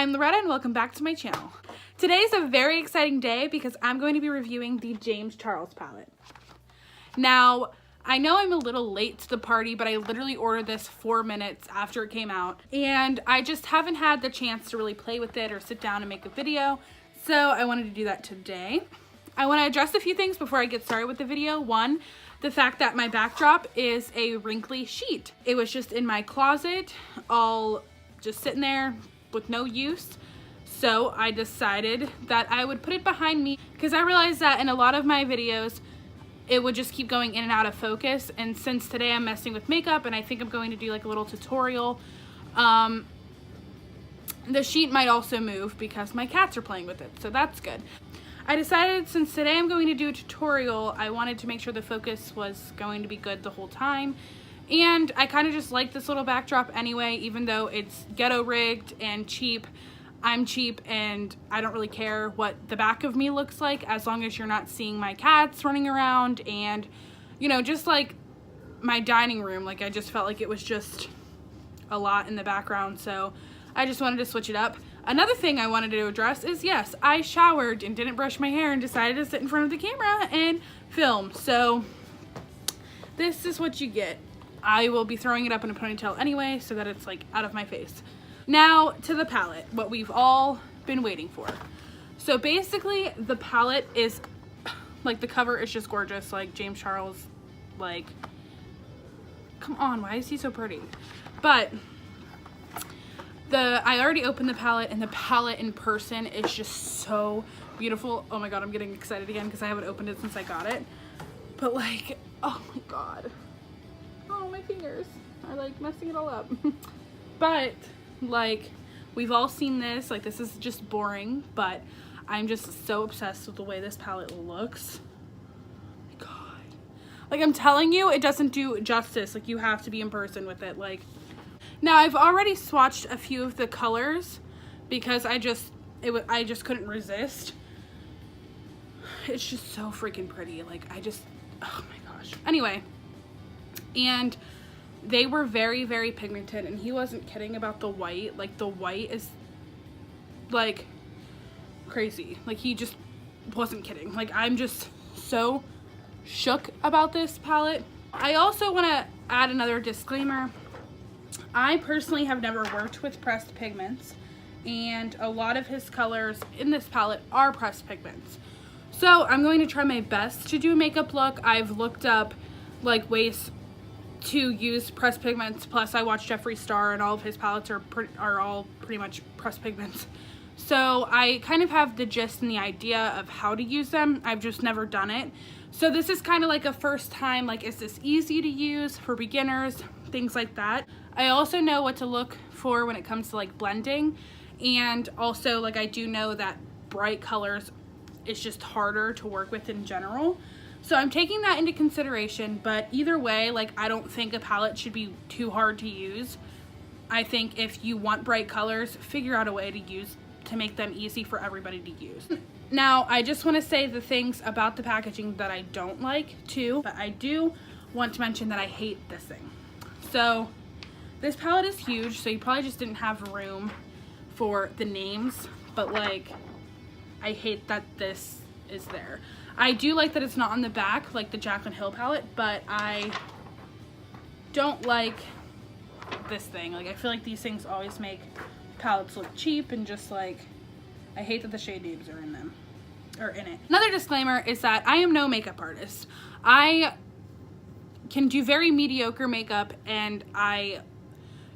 I'm Loretta and welcome back to my channel. Today's a very exciting day because I'm going to be reviewing the James Charles palette. Now, I know I'm a little late to the party, but I literally ordered this 4 minutes after it came out, and I just haven't had the chance to really play with it or sit down and make a video, so I wanted to do that today. I want to address a few things before I get started with the video. One, the fact that my backdrop is a wrinkly sheet. It was just in my closet, all just sitting there with no use. So I decided that I would put it behind me because I realized that in a lot of my videos, it would just keep going in and out of focus. And since today I'm messing with makeup and I think I'm going to do like a little tutorial, the sheet might also move because my cats are playing with it. So that's good. I decided since today I'm going to do a tutorial, I wanted to make sure the focus was going to be good the whole time. And I kind of just like this little backdrop anyway, even though it's ghetto rigged and cheap. I'm cheap and I don't really care what the back of me looks like as long as you're not seeing my cats running around and, you know, just like my dining room. Like I just felt like it was just a lot in the background, so I just wanted to switch it up. Another thing I wanted to address is, yes, I showered and didn't brush my hair and decided to sit in front of the camera and film. So this is what you get. I will be throwing it up in a ponytail anyway so that it's like out of my face. Now to the palette, what we've all been waiting for. So basically the palette is, like the cover is just gorgeous, like James Charles, like, come on, why is he so pretty? But I already opened the palette and the palette in person is just so beautiful. Oh my god, I'm getting excited again because I haven't opened it since I got it. But like, oh my god. Oh, my fingers are like messing it all up. But like, we've all seen this, like this is just boring, but I'm just so obsessed with the way this palette looks. Oh my god. Like I'm telling you, it doesn't do justice. Like you have to be in person with it. Like, now I've already swatched a few of the colors because I just couldn't resist. It's just so freaking pretty. Like oh my gosh. Anyway, and they were very, very pigmented, and he wasn't kidding about the white. Like the white is like crazy. Like he just wasn't kidding. Like I'm just so shook about this palette. I also want to add another disclaimer. I personally have never worked with pressed pigments, and a lot of his colors in this palette are pressed pigments. So I'm going to try my best to do a makeup look. I've looked up like ways to use pressed pigments, plus I watched Jeffree Star and all of his palettes are all pretty much pressed pigments. So I kind of have the gist and the idea of how to use them. I've just never done it. So this is kind of like a first time, like is this easy to use for beginners, things like that. I also know what to look for when it comes to like blending, and also like I do know that bright colors is just harder to work with in general. So I'm taking that into consideration, but either way, like I don't think a palette should be too hard to use. I think if you want bright colors, figure out a way to make them easy for everybody to use. Now, I just want to say the things about the packaging that I don't like too, but I do want to mention that I hate this thing. So this palette is huge, so you probably just didn't have room for the names, but like I hate that this is there. I do like that it's not on the back like the Jaclyn Hill palette, but I don't like this thing. Like I feel like these things always make palettes look cheap, and just like I hate that the shade names are in them or in it. Another disclaimer is that I am no makeup artist. I can do very mediocre makeup, and I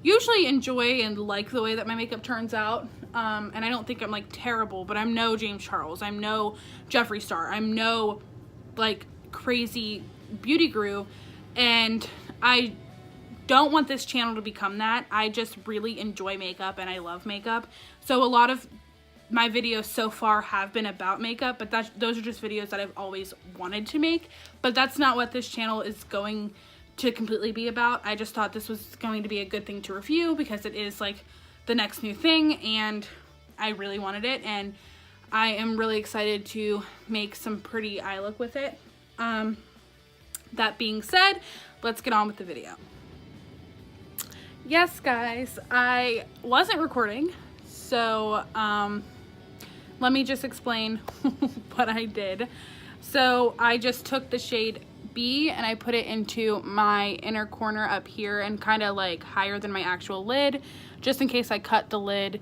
usually enjoy and like the way that my makeup turns out. And I don't think I'm like terrible, but I'm no James Charles, I'm no Jeffree Star, I'm no like crazy beauty guru, and I don't want this channel to become that. I just really enjoy makeup and I love makeup. So a lot of my videos so far have been about makeup, but those are just videos that I've always wanted to make, but that's not what this channel is going to completely be about. I just thought this was going to be a good thing to review because it is like the next new thing, and I really wanted it, and I am really excited to make some pretty eye look with it. That being said, let's get on with the video. Yes guys, I wasn't recording, So let me just explain what I did. So I just took the shade B and I put it into my inner corner up here and kind of like higher than my actual lid, just in case I cut the lid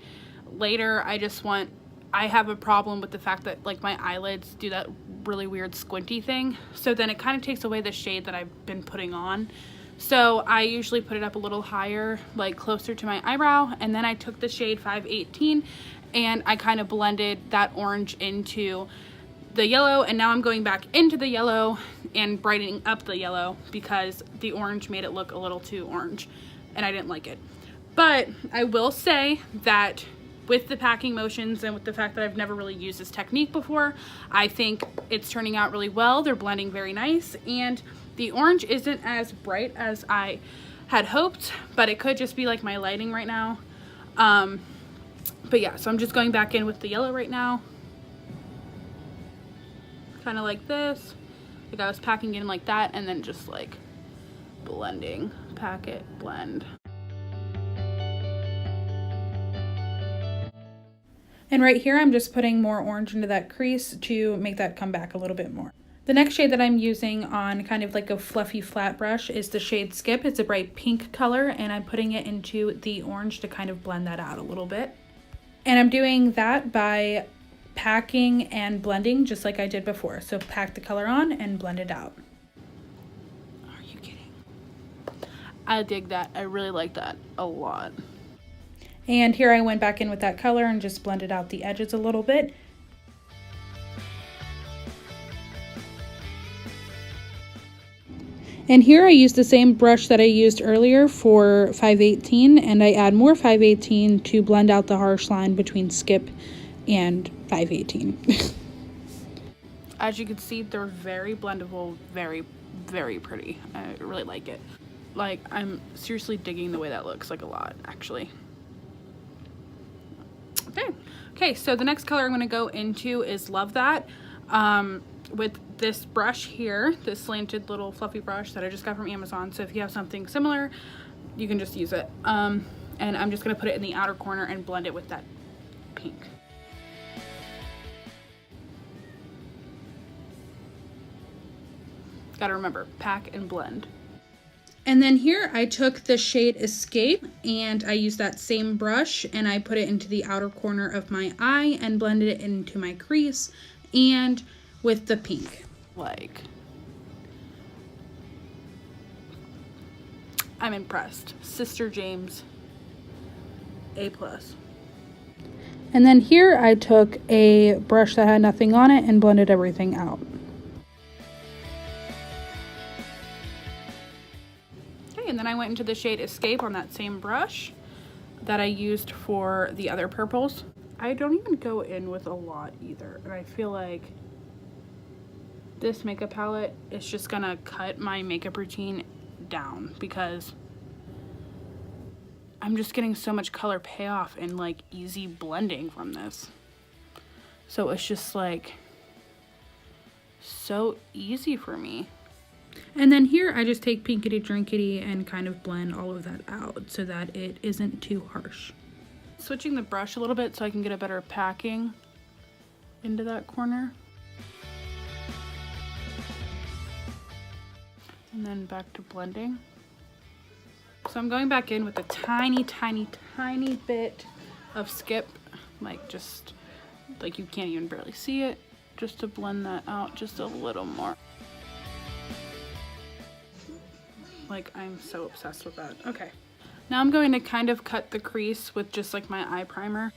later. I have a problem with the fact that like my eyelids do that really weird squinty thing. So then it kind of takes away the shade that I've been putting on. So I usually put it up a little higher, like closer to my eyebrow. And then I took the shade 518 and I kind of blended that orange into the yellow. And now I'm going back into the yellow and brightening up the yellow because the orange made it look a little too orange and I didn't like it. But I will say that with the packing motions and with the fact that I've never really used this technique before, I think it's turning out really well. They're blending very nice, and the orange isn't as bright as I had hoped, but it could just be like my lighting right now. But yeah, so I'm just going back in with the yellow right now. Kind of like this. Like I was packing in like that and then just like blending, pack it, blend. And right here, I'm just putting more orange into that crease to make that come back a little bit more. The next shade that I'm using on kind of like a fluffy flat brush is the shade Skip. It's a bright pink color, and I'm putting it into the orange to kind of blend that out a little bit. And I'm doing that by packing and blending just like I did before. So pack the color on and blend it out. Are you kidding? I dig that. I really like that a lot. And here I went back in with that color and just blended out the edges a little bit. And here I used the same brush that I used earlier for 518, and I add more 518 to blend out the harsh line between Skip and 518. As you can see, they're very blendable, very, very pretty. I really like it. Like, I'm seriously digging the way that looks, like a lot, actually. Okay, so the next color I'm going to go into is Love That, with this brush here, this slanted little fluffy brush that I just got from Amazon. So if you have something similar, you can just use it. And I'm just going to put it in the outer corner and blend it with that pink. Gotta remember, pack and blend. And then here I took the shade Escape and I used that same brush and I put it into the outer corner of my eye and blended it into my crease and with the pink. Like, I'm impressed. Sister James, A+. And then here I took a brush that had nothing on it and blended everything out. And then I went into the shade Escape on that same brush that I used for the other purples. I don't even go in with a lot either, and I feel like this makeup palette is just gonna cut my makeup routine down because I'm just getting so much color payoff and like easy blending from this. So it's just like so easy for me. And then here I just take Pinkity Drinkity and kind of blend all of that out so that it isn't too harsh. Switching the brush a little bit so I can get a better packing into that corner. And then back to blending. So I'm going back in with a tiny, tiny, tiny bit of Skip, like just, like you can't even barely see it, just to blend that out just a little more. Like, I'm so obsessed with that. Okay. Now I'm going to kind of cut the crease with just like my eye primer.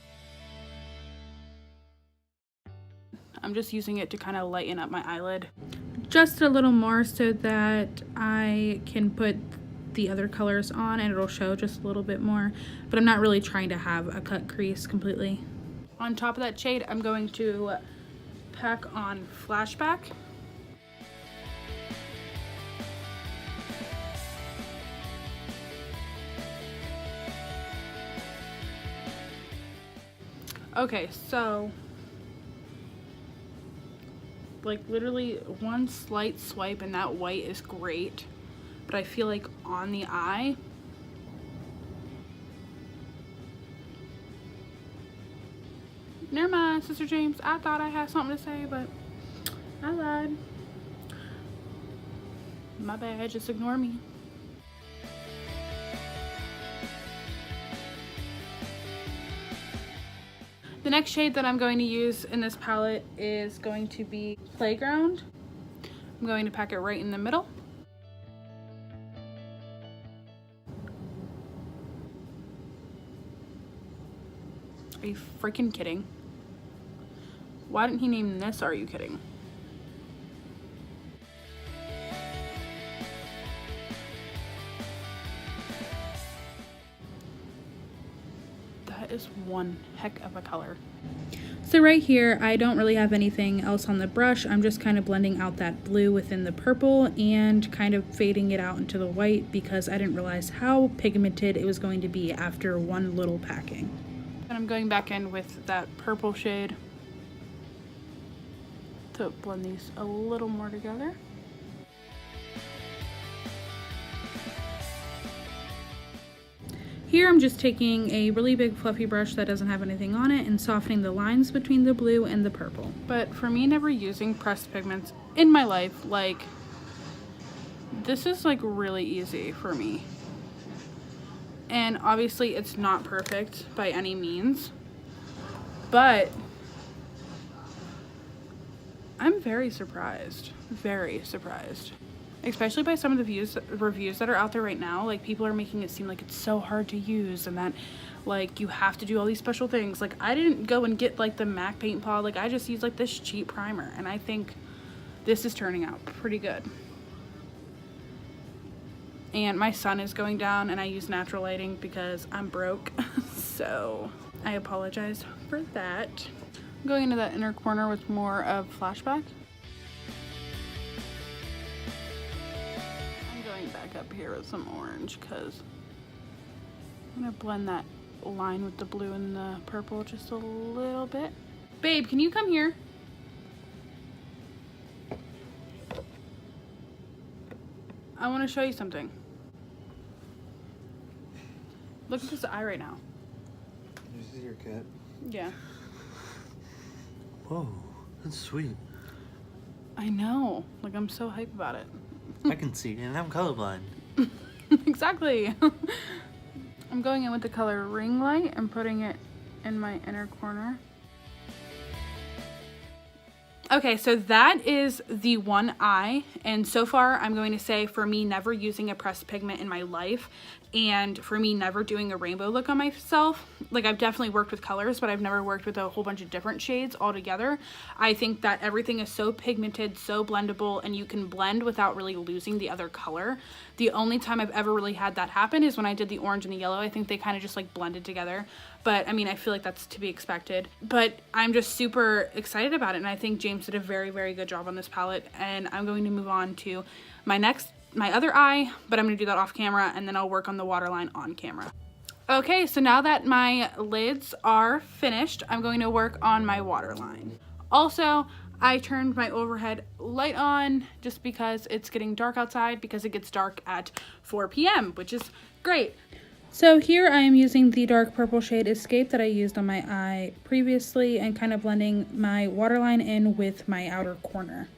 I'm just using it to kind of lighten up my eyelid. Just a little more so that I can put the other colors on and it'll show just a little bit more. But I'm not really trying to have a cut crease completely. On top of that shade, I'm going to pack on Flashback. Okay, so like literally one slight swipe and that white is great, but I feel like on the eye Never mind, Sister James. I thought I had something to say, but I lied. My bad, just ignore me. The next shade that I'm going to use in this palette is going to be Playground. I'm going to pack it right in the middle. Are you freaking kidding? Why didn't he name this Are You Kidding? That is one heck of a color. So right here, I don't really have anything else on the brush. I'm just kind of blending out that blue within the purple and kind of fading it out into the white because I didn't realize how pigmented it was going to be after one little packing. And I'm going back in with that purple shade to blend these a little more together. Here I'm just taking a really big fluffy brush that doesn't have anything on it and softening the lines between the blue and the purple. But for me, never using pressed pigments in my life, like, this is like really easy for me. And obviously it's not perfect by any means, but I'm very surprised, especially by some of the reviews that are out there right now. Like, people are making it seem like it's so hard to use and that like you have to do all these special things. Like, I didn't go and get like the MAC paint pot, like I just used like this cheap primer, and I think this is turning out pretty good. And my sun is going down and I use natural lighting because I'm broke. So I apologize for that. I'm going into that inner corner with more of Flashback. I'm going back up here with some orange because I'm gonna blend that line with the blue and the purple just a little bit. Babe, can you come here? I want to show you something. Look at this eye right now. This is your cat? Yeah. Whoa, that's sweet. I know. Like, I'm so hype about it. I can see it, and I'm colorblind. Exactly. I'm going in with the color Ring Light and putting it in my inner corner. Okay, so that is the one eye, and so far I'm going to say, for me never using a pressed pigment in my life, and for me never doing a rainbow look on myself, like, I've definitely worked with colors, but I've never worked with a whole bunch of different shades all together. I think that everything is so pigmented, so blendable, and you can blend without really losing the other color. The only time I've ever really had that happen is when I did the orange and the yellow. I think they kind of just like blended together. But I mean, I feel like that's to be expected. But I'm just super excited about it. And I think James did a very, very good job on this palette. And I'm going to move on to my other eye, but I'm going to do that off camera, and then I'll work on the waterline on camera. Okay, so now that my lids are finished, I'm going to work on my waterline. Also, I turned my overhead light on just because it's getting dark outside, because it gets dark at 4 p.m., which is great. So here I am using the dark purple shade Escape that I used on my eye previously and kind of blending my waterline in with my outer corner.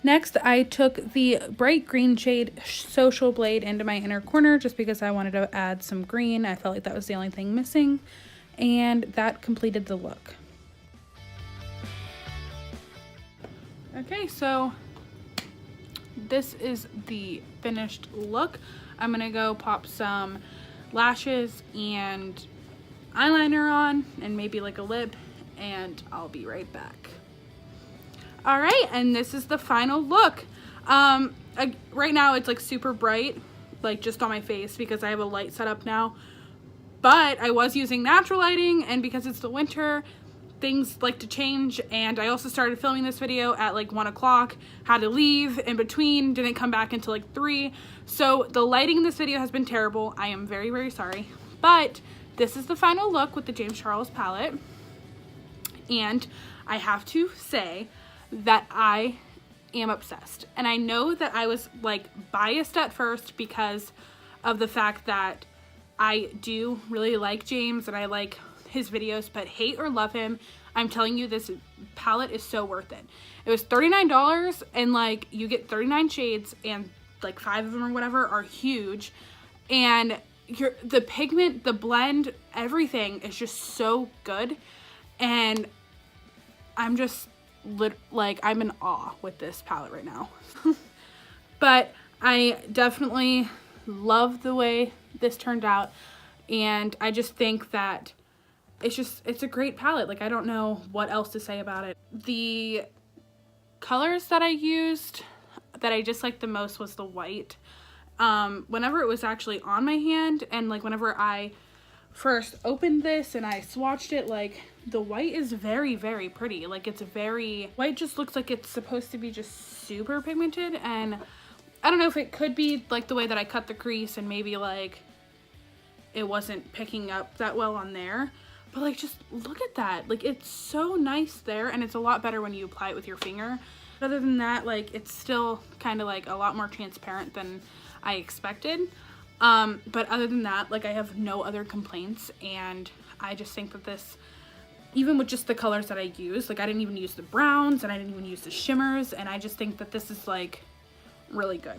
Next, I took the bright green shade Social Blade into my inner corner just because I wanted to add some green. I felt like that was the only thing missing, and that completed the look. Okay, so this is the finished look. I'm gonna go pop some lashes and eyeliner on and maybe like a lip, and I'll be right back. All right, and this is the final look. Right now it's like super bright, like just on my face because I have a light set up now, but I was using natural lighting, and because it's the winter, things like to change. And I also started filming this video at like 1 o'clock, had to leave in between, didn't come back until like 3. So the lighting in this video has been terrible. I am very, very sorry, but this is the final look with the James Charles palette. And I have to say that I am obsessed. And I know that I was like biased at first because of the fact that I do really like James and I like his videos, but hate or love him, I'm telling you, this palette is so worth it. It was $39 and like you get 39 shades and like 5 of them or whatever are huge, and the pigment, the blend, everything is just so good, and I'm just I'm in awe with this palette right now. But I definitely love the way this turned out, and I just think that it's a great palette. Like, I don't know what else to say about it. The colors that I used that I disliked the most was the white. Whenever it was actually on my hand, and like whenever I first opened this and I swatched it, like the white is very, very pretty. Like, it's very white, just looks like it's supposed to be just super pigmented, and I don't know if it could be like the way that I cut the crease and maybe like it wasn't picking up that well on there, but like, just look at that. Like, it's so nice there, and it's a lot better when you apply it with your finger. Other than that, like, it's still kind of like a lot more transparent than I expected. But other than that, like, I have no other complaints, and I just think that this, even with just the colors that I use, like I didn't even use the browns and I didn't even use the shimmers, and I just think that this is like really good.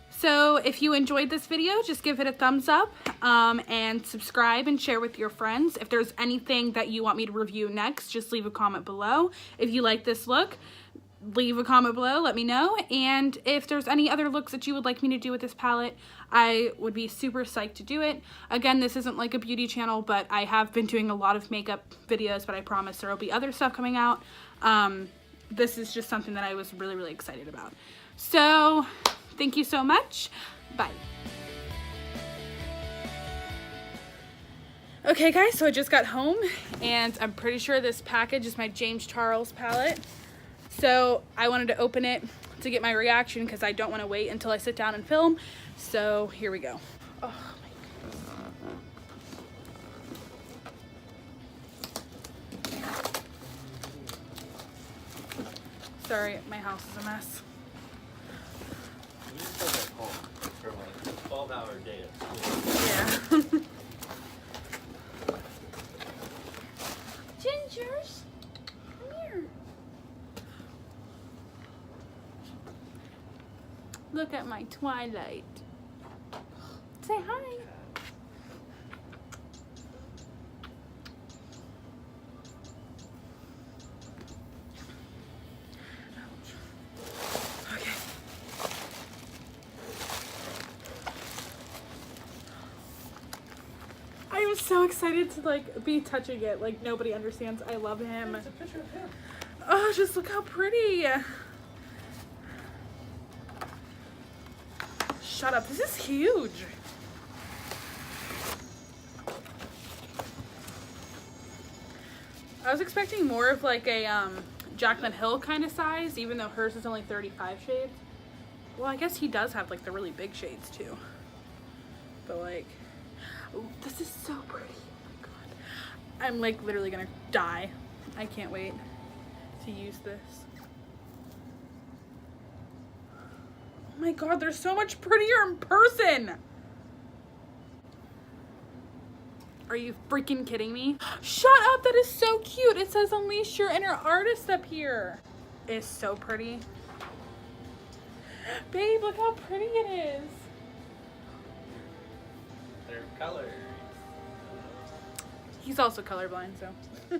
So if you enjoyed this video, just give it a thumbs up, and subscribe and share with your friends. If there's anything that you want me to review next, just leave a comment below. If you like this look, leave a comment below, let me know. And if there's any other looks that you would like me to do with this palette, I would be super psyched to do it. Again, this isn't like a beauty channel, but I have been doing a lot of makeup videos, but I promise there will be other stuff coming out. This is just something that I was really, really excited about. So thank you so much. Bye. Okay guys, so I just got home, and I'm pretty sure this package is my James Charles palette. So I wanted to open it to get my reaction because I don't want to wait until I sit down and film. So here we go. Oh my God. Sorry, my house is a mess. You still at home for like a 12-hour day at Yeah. school. Gingers, come here. Look at my Twilight. Say hi. Okay. I am so excited to like be touching it. Like, nobody understands. I love him. It's a picture of him. Oh, just look how pretty. Shut up. This is huge. I was expecting more of like a Jaclyn Hill kind of size, even though hers is only 35 shades. Well, I guess he does have like the really big shades too. But like, oh, this is so pretty. Oh my God. I'm like literally gonna die. I can't wait to use this. Oh my God, they're so much prettier in person. Are you freaking kidding me? Shut up, that is so cute. It says unleash your inner artist up here. It's so pretty. Babe, look how pretty it is. Their colors. He's also colorblind, so.